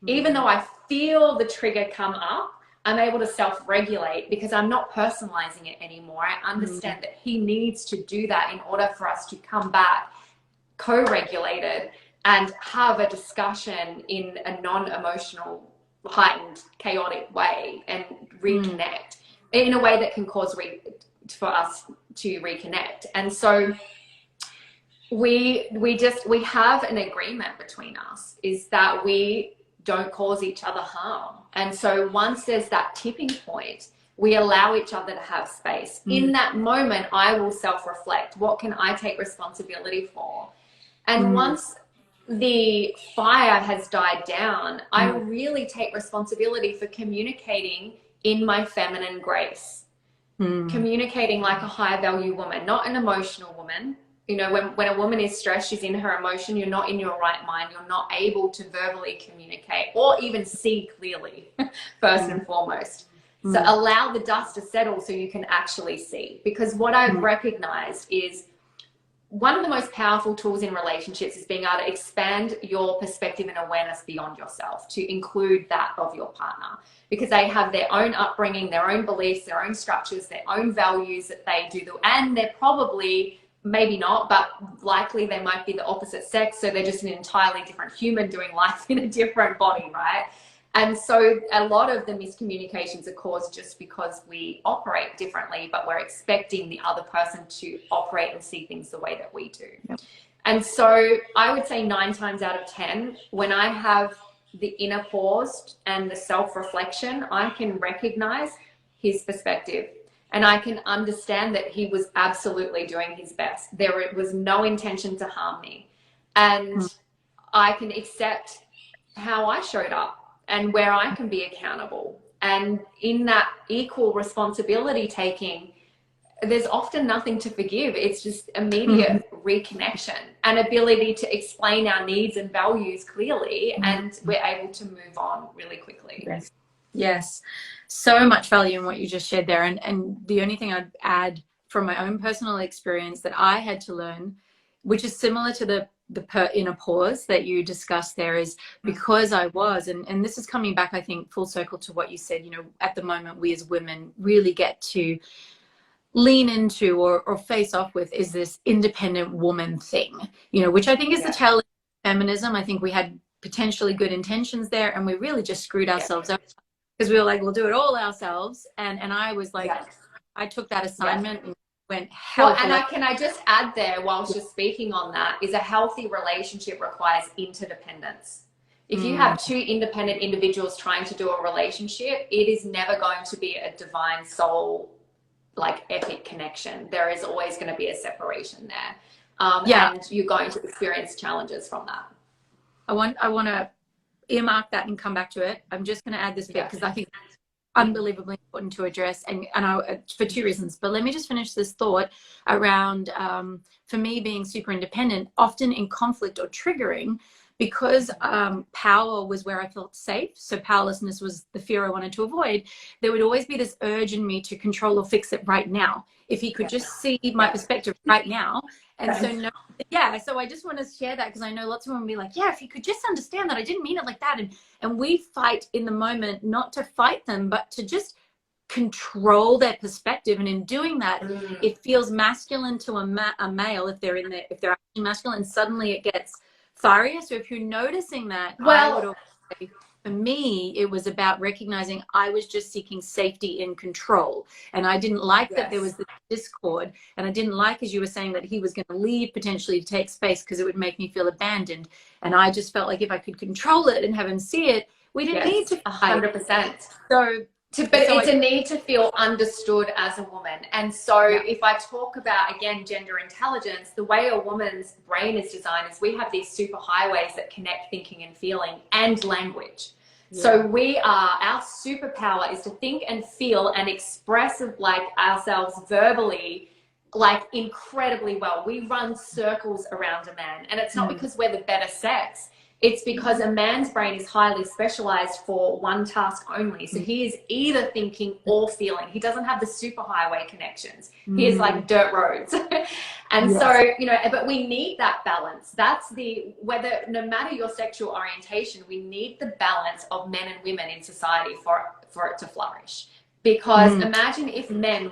[SPEAKER 2] even though I feel the trigger come up, I'm able to self-regulate because I'm not personalizing it anymore. I understand that he needs to do that in order for us to come back co-regulated and have a discussion in a non-emotional, heightened, chaotic way and reconnect in a way that can cause for us to reconnect. And so we have an agreement between us, is that we don't cause each other harm. And so once there's that tipping point, we allow each other to have space. In that moment, I will self-reflect. What can I take responsibility for? And once the fire has died down, I really take responsibility for communicating in my feminine grace. Communicating like a high value woman, not an emotional woman. You know, when a woman is stressed, she's in her emotion, you're not in your right mind, you're not able to verbally communicate or even see clearly, first and foremost. So allow the dust to settle so you can actually see. Because what I've recognized is one of the most powerful tools in relationships is being able to expand your perspective and awareness beyond yourself to include that of your partner, because they have their own upbringing, their own beliefs, their own structures, their own values that they do, and they're probably, maybe not, but likely they might be the opposite sex. So they're just an entirely different human doing life in a different body, right? And so a lot of the miscommunications are caused just because we operate differently, but we're expecting the other person to operate and see things the way that we do.
[SPEAKER 1] Yep.
[SPEAKER 2] And so I would say 9 times out of 10, when I have the inner pause and the self-reflection, I can recognize his perspective and I can understand that he was absolutely doing his best. There was no intention to harm me. And I can accept how I showed up and where I can be accountable. And in that equal responsibility taking, there's often nothing to forgive. It's just immediate reconnection and ability to explain our needs and values clearly, and we're able to move on really quickly.
[SPEAKER 1] Yes. Yes. So much value in what you just shared there. And the only thing I'd add from my own personal experience that I had to learn, which is similar to the inner pause that you discussed there, is because I was, and this is coming back, I think, full circle to what you said, you know, at the moment, we as women really get to lean into or face off with is this independent woman thing, you know, which I think is the tail of feminism. I think we had potentially good intentions there, and we really just screwed ourselves up because we were like, we'll do it all ourselves. And I was like, I took that assignment and went hell.
[SPEAKER 2] Well, and can I just add there, whilst you're speaking on that, is a healthy relationship requires interdependence. If you have 2 independent individuals trying to do a relationship, it is never going to be a divine soul, like epic connection. There is always going to be a separation there. And you're going to experience challenges from that.
[SPEAKER 1] I want to earmark that and come back to it. I'm just going to add this bit because I think it's unbelievably important to address, and for 2 reasons. But let me just finish this thought around, for me, being super independent, often in conflict or triggering, because power was where I felt safe. So powerlessness was the fear I wanted to avoid. There would always be this urge in me to control or fix it right now. If he could just see my perspective right now. And so I just want to share that, because I know lots of women will be like, yeah, if you could just understand that I didn't mean it like that. And we fight in the moment, not to fight them, but to just control their perspective. And in doing that, it feels masculine to a male if they're actually masculine, and suddenly it gets fiery. So if you're noticing that, I would always say, for me, it was about recognizing I was just seeking safety in control. And I didn't like that there was this discord. And I didn't like, as you were saying, that he was going to leave potentially to take space because it would make me feel abandoned. And I just felt like if I could control it and have him see it, we didn't need to fight.
[SPEAKER 2] 100%.
[SPEAKER 1] But
[SPEAKER 2] it's a need to feel understood as a woman. And so if I talk about, again, gender intelligence, the way a woman's brain is designed is we have these super highways that connect thinking and feeling and language. So our superpower is to think and feel and express like ourselves verbally, like incredibly well. We run circles around a man, and it's not because we're the better sex. It's because a man's brain is highly specialized for one task only. So he is either thinking or feeling. He doesn't have the superhighway connections. He is like dirt roads. And so, you know, but we need that balance. That's no matter your sexual orientation, we need the balance of men and women in society for it to flourish. Because imagine if men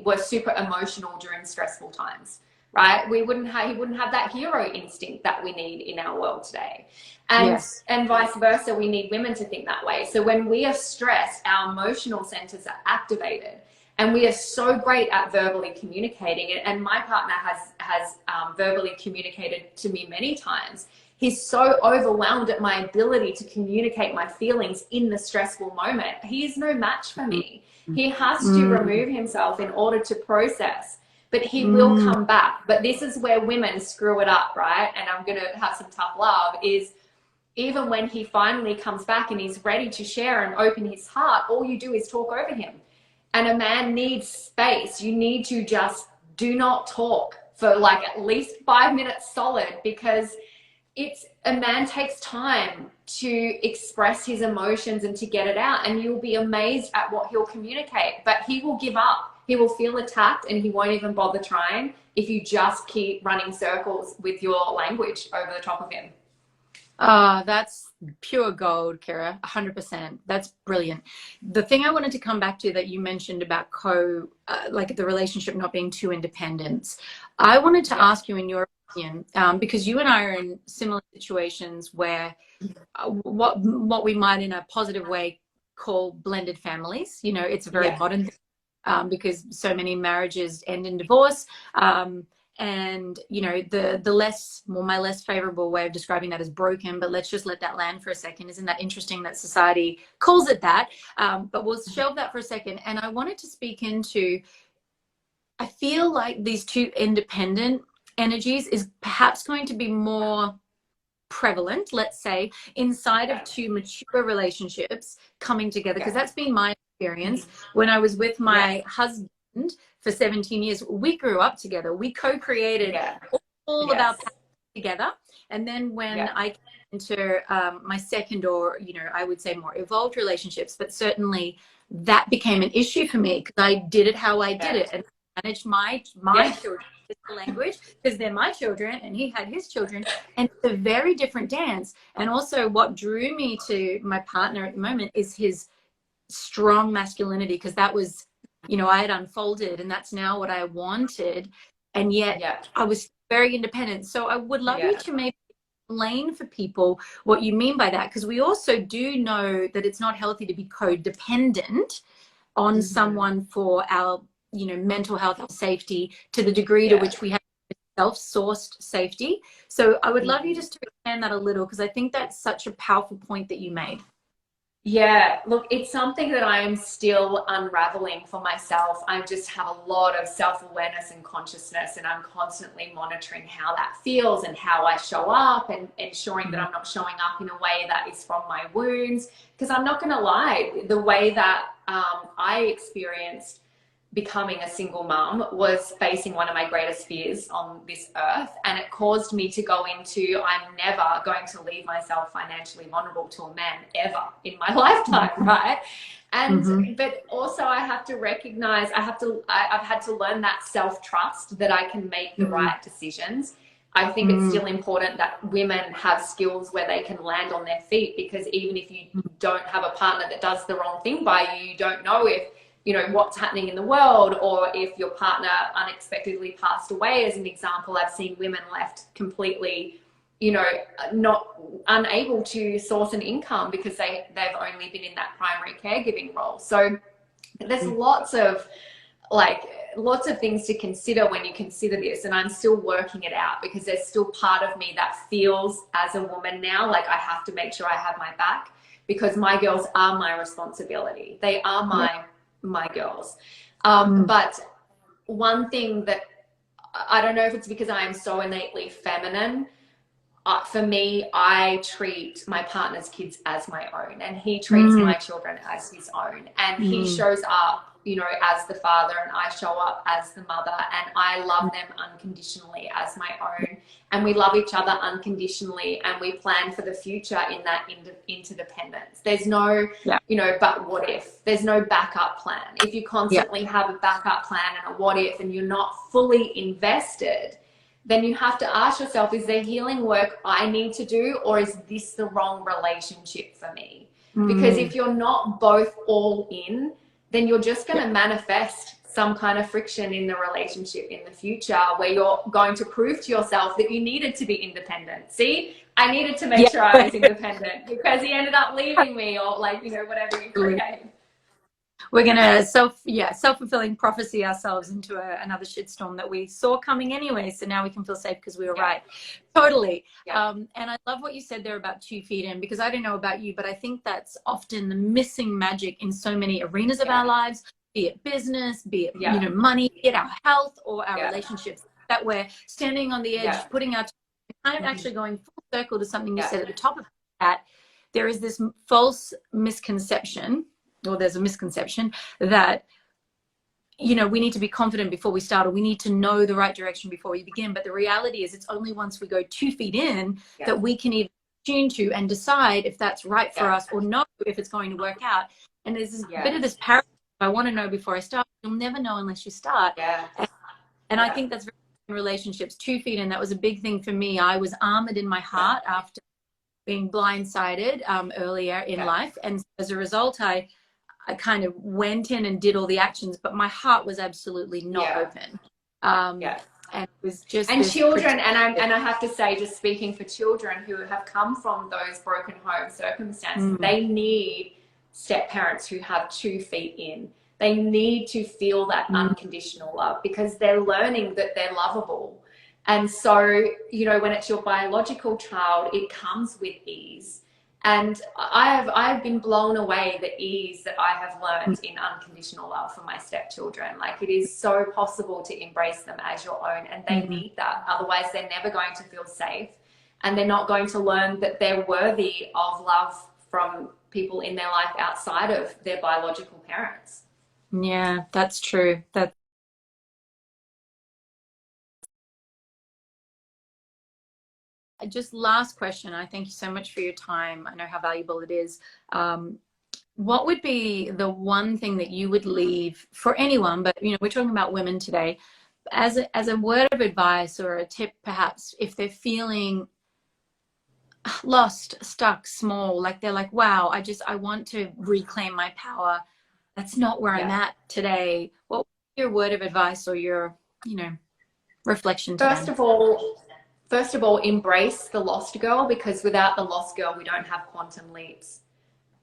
[SPEAKER 2] were super emotional during stressful times. Right? He wouldn't have that hero instinct that we need in our world today. And vice versa, we need women to think that way. So when we are stressed, our emotional centers are activated, and we are so great at verbally communicating it. And my partner has verbally communicated to me many times. He's so overwhelmed at my ability to communicate my feelings in the stressful moment. He is no match for me. He has to remove himself in order to process. But he will come back. But this is where women screw it up, right? And I'm going to have some tough love, is even when he finally comes back and he's ready to share and open his heart, all you do is talk over him. And a man needs space. You need to just do not talk for like at least 5 minutes solid, because it's a man takes time to express his emotions and to get it out, and you'll be amazed at what he'll communicate, but he will give up. He will feel attacked and he won't even bother trying if you just keep running circles with your language over the top of him.
[SPEAKER 1] That's pure gold, Kira. 100%. That's brilliant. The thing I wanted to come back to that you mentioned about like the relationship not being too independent. I wanted to ask you, in your opinion, because you and I are in similar situations where what we might in a positive way call blended families. You know, it's a very modern thing, because so many marriages end in divorce. And you know, my less favorable way of describing that is broken, but let's just let that land for a second. Isn't that interesting that society calls it that? But we'll shelve that for a second. And I wanted to speak into, I feel like these two independent energies is perhaps going to be more prevalent, let's say, inside of two mature relationships coming together, because that's been my experience. When I was with my husband for 17 years, we grew up together. We co-created all of our paths together. And then when I came into my second, or, you know, I would say more evolved relationships, but certainly that became an issue for me because I did it how I did it, and managed my children with the language because they're my children and he had his children, and it's a very different dance. And also what drew me to my partner at the moment is his strong masculinity, because that was, you know, I had unfolded and that's now what I wanted, and yet I was very independent. So I would love you to maybe explain for people what you mean by that, because we also do know that it's not healthy to be codependent on someone for our, you know, mental health and safety to the degree to which we have self-sourced safety. So I would love you just to expand that a little, because I think that's such a powerful point that you made.
[SPEAKER 2] Yeah, look, it's something that I am still unraveling for myself. I just have a lot of self-awareness and consciousness, and I'm constantly monitoring how that feels and how I show up, and ensuring that I'm not showing up in a way that is from my wounds. Because I'm not going to lie, the way that I experienced becoming a single mum was facing one of my greatest fears on this earth, and it caused me to go into, I'm never going to leave myself financially vulnerable to a man ever in my lifetime, right? And but also I have to recognize, I've had to learn that self-trust that I can make the right decisions. I think it's still important that women have skills where they can land on their feet, because even if you don't have a partner that does the wrong thing by you, you don't know if, you know, what's happening in the world, or if your partner unexpectedly passed away. As an example, I've seen women left completely, you know, not unable to source an income because they've only been in that primary caregiving role. So there's lots of things to consider when you consider this, and I'm still working it out, because there's still part of me that feels, as a woman now, like I have to make sure I have my back, because my girls are my responsibility. They are my girls. But one thing that, I don't know if it's because I am so innately feminine, for me, I treat my partner's kids as my own, and he treats my children as his own, and he shows up, you know, as the father, and I show up as the mother, and I love them unconditionally as my own, and we love each other unconditionally, and we plan for the future in that interdependence. There's no, you know, but what if? There's no backup plan. If you constantly have a backup plan and a what if, and you're not fully invested, then you have to ask yourself, is there healing work I need to do, or is this the wrong relationship for me? Because if you're not both all in, then you're just going to manifest some kind of friction in the relationship in the future, where you're going to prove to yourself that you needed to be independent. See, I needed to make sure I was independent because he ended up leaving me, or like, you know, whatever you create.
[SPEAKER 1] We're gonna self-fulfilling prophecy ourselves into another shitstorm that we saw coming anyway. So now we can feel safe because we were right. Totally. And I love what you said there about 2 feet in, because I don't know about you, but I think that's often the missing magic in so many arenas of our lives, be it business, be it you know, money, be it our health or our relationships, that we're standing on the edge, putting our kind of actually going full circle to something you said at the top of that. There is this false misconception, or there's a misconception, that you know, we need to be confident before we start, or we need to know the right direction before we begin. But the reality is it's only once we go 2 feet in that we can even tune to and decide if that's right for us, or know if it's going to work out. And there's this bit of this paradox. I want to know before I start. You'll never know unless you start. And I think that's very in relationships. 2 feet in, that was a big thing for me. I was armored in my heart after being blindsided earlier in life. And as a result, I kind of went in and did all the actions, but my heart was absolutely not open. And it was just,
[SPEAKER 2] and children, and I have to say, just speaking for children who have come from those broken home circumstances, they need step parents who have 2 feet in. They need to feel that unconditional love, because they're learning that they're lovable. And so, you know, when it's your biological child, it comes with ease. And I've been blown away the ease that I have learned in unconditional love for my stepchildren. Like, it is so possible to embrace them as your own, and they need that. Otherwise, they're never going to feel safe, and they're not going to learn that they're worthy of love from people in their life outside of their biological parents.
[SPEAKER 1] Yeah, that's true. Just last question. I thank you so much for your time. I know how valuable it is. What would be the one thing that you would leave for anyone, but you know, we're talking about women today, as a word of advice or a tip, perhaps, if they're feeling lost, stuck, small, like they're like, wow, I want to reclaim my power. That's not where I'm at today. What would be your word of advice or your, you know, reflection to them?
[SPEAKER 2] First of all, embrace the lost girl, because without the lost girl, we don't have quantum leaps.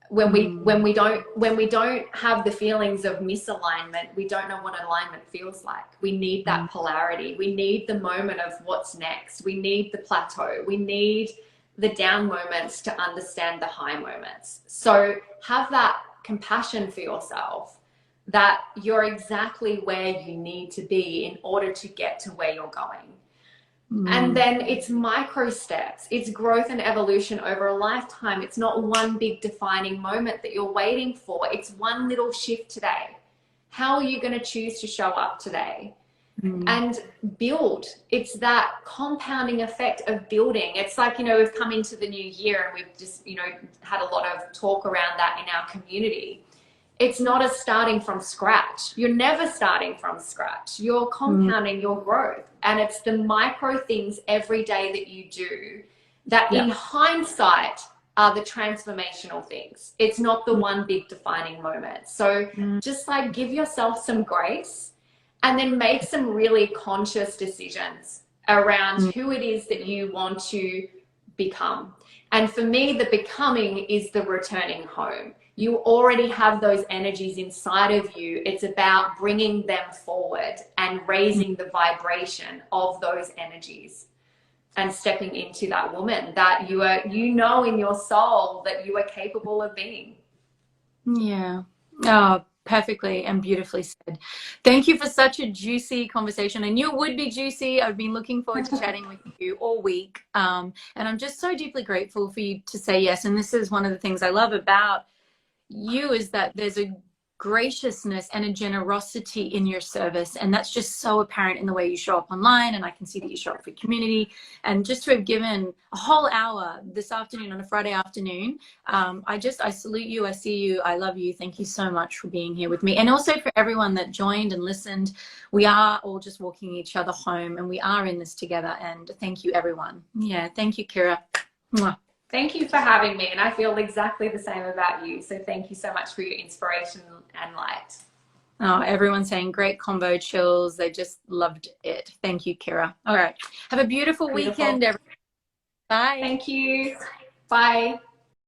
[SPEAKER 2] When we don't have the feelings of misalignment, we don't know what alignment feels like. We need that polarity. We need the moment of what's next. We need the plateau. We need the down moments to understand the high moments. So have that compassion for yourself, that you're exactly where you need to be in order to get to where you're going. And then it's micro steps. It's growth and evolution over a lifetime. It's not one big defining moment that you're waiting for. It's one little shift today. How are you going to choose to show up today? And build. It's that compounding effect of building. It's like, you know, we've come into the new year and we've just, you know, had a lot of talk around that in our community. It's not a starting from scratch. You're never starting from scratch. You're compounding your growth. And it's the micro things every day that you do that in hindsight are the transformational things. It's not the one big defining moment. So just like give yourself some grace, and then make some really conscious decisions around who it is that you want to become. And for me, the becoming is the returning home. You already have those energies inside of you. It's about bringing them forward and raising the vibration of those energies and stepping into that woman that you know in your soul that you are capable of being.
[SPEAKER 1] Yeah. Oh, perfectly and beautifully said. Thank you for such a juicy conversation. I knew it would be juicy. I've been looking forward to chatting with you all week. And I'm just so deeply grateful for you to say yes. And this is one of the things I love about you, is that there's a graciousness and a generosity in your service, and that's just so apparent in the way you show up online, and I can see that you show up for community. And just to have given a whole hour this afternoon on a Friday afternoon, I salute you, I see you, I love you. Thank you so much for being here with me, and also for everyone that joined and listened. We are all just walking each other home, and we are in this together. And thank you, everyone. Yeah, thank you, Kira. Mwah.
[SPEAKER 2] Thank you for having me, and I feel exactly the same about you. So thank you so much for your inspiration and light.
[SPEAKER 1] Oh, everyone's saying great combo, chills. They just loved it. Thank you, Kira. All right. Have a beautiful weekend, everyone. Bye.
[SPEAKER 2] Thank you. Bye.